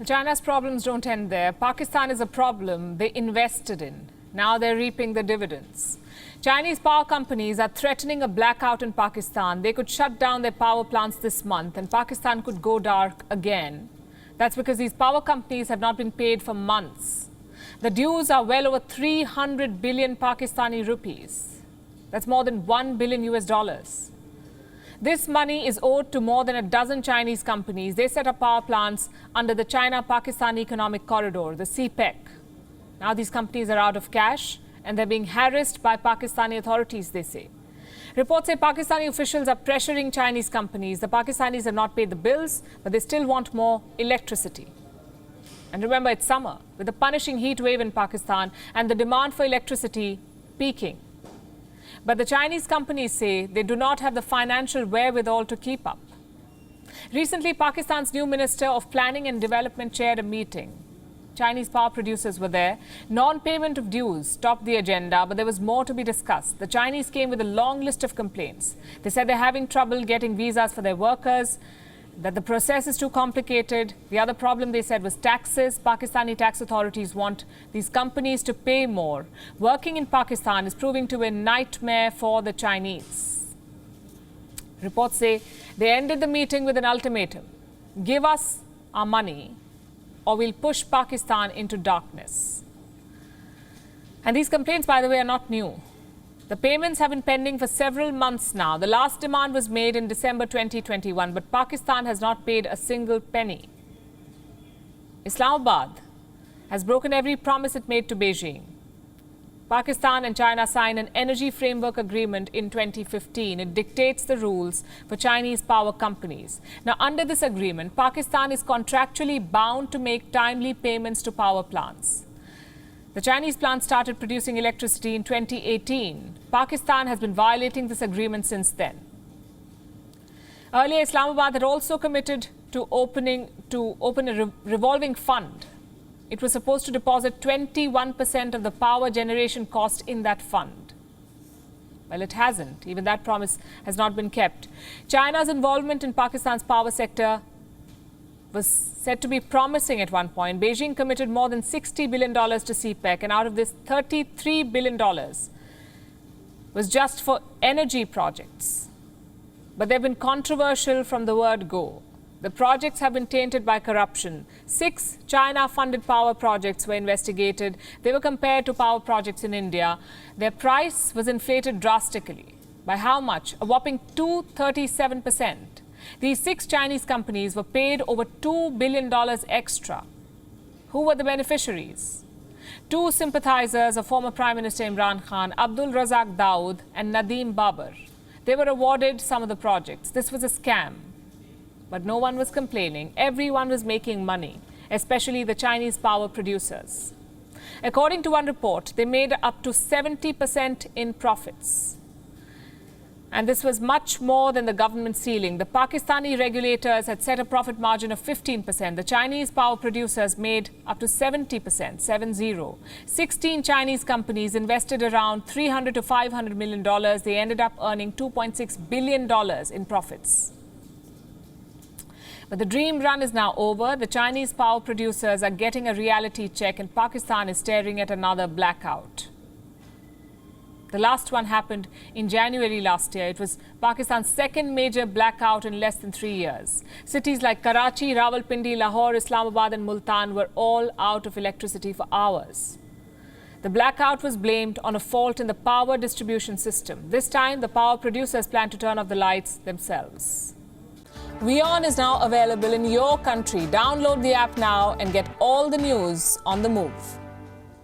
China's problems don't end there. Pakistan is a problem they invested in. Now they're reaping the dividends. Chinese power companies are threatening a blackout in Pakistan. They could shut down their power plants this month and Pakistan could go dark again. That's because these power companies have not been paid for months. The dues are well over 300 billion Pakistani rupees. That's more than $1 billion US. This money is owed to more than a dozen Chinese companies. They set up power plants under the China-Pakistan Economic Corridor, the CPEC. Now these companies are out of cash and they're being harassed by Pakistani authorities, they say. Reports say Pakistani officials are pressuring Chinese companies. The Pakistanis have not paid the bills, but they still want more electricity. And remember, it's summer, with a punishing heat wave in Pakistan and the demand for electricity peaking. But the Chinese companies say they do not have the financial wherewithal to keep up. Recently, Pakistan's new Minister of Planning and Development chaired a meeting. Chinese power producers were there. Non-payment of dues topped the agenda, but there was more to be discussed. The Chinese came with a long list of complaints. They said they're having trouble getting visas for their workers, that the process is too complicated. The other problem, they said, was taxes. Pakistani tax authorities want these companies to pay more. Working in Pakistan is proving to be a nightmare for the Chinese. Reports say they ended the meeting with an ultimatum. Give us our money or we'll push Pakistan into darkness. And these complaints, by the way, are not new. The payments have been pending for several months now. The last demand was made in December 2021, but Pakistan has not paid a single penny. Islamabad has broken every promise it made to Beijing. Pakistan and China signed an energy framework agreement in 2015. It dictates the rules for Chinese power companies. Now, under this agreement, Pakistan is contractually bound to make timely payments to power plants. The Chinese plant started producing electricity in 2018. Pakistan has been violating this agreement since then. Earlier, Islamabad had also committed to open a revolving fund. It was supposed to deposit 21% of the power generation cost in that fund. Well, it hasn't. Even that promise has not been kept. China's involvement in Pakistan's power sector was said to be promising at one point. Beijing committed more than $60 billion to CPEC, and out of this, $33 billion was just for energy projects. But they've been controversial from the word go. The projects have been tainted by corruption. 6 China-funded power projects were investigated. They were compared to power projects in India. Their price was inflated drastically. By how much? A whopping 237%. These 6 Chinese companies were paid over $2 billion extra. Who were the beneficiaries? 2 sympathizers of former Prime Minister Imran Khan, Abdul Razak Dawood and Nadeem Babar. They were awarded some of the projects. This was a scam. But no one was complaining. Everyone was making money, especially the Chinese power producers. According to one report, they made up to 70% in profits. And this was much more than the government ceiling. The Pakistani regulators had set a profit margin of 15%. The Chinese power producers made up to 70%, 70. 16 Chinese companies invested around $300 to $500 million. They ended up earning $2.6 billion in profits. But the dream run is now over. The Chinese power producers are getting a reality check and Pakistan is staring at another blackout. The last one happened in January last year. It was Pakistan's second major blackout in less than 3 years. Cities like Karachi, Rawalpindi, Lahore, Islamabad and Multan were all out of electricity for hours. The blackout was blamed on a fault in the power distribution system. This time, the power producers plan to turn off the lights themselves. WION is now available in your country. Download the app now and get all the news on the move.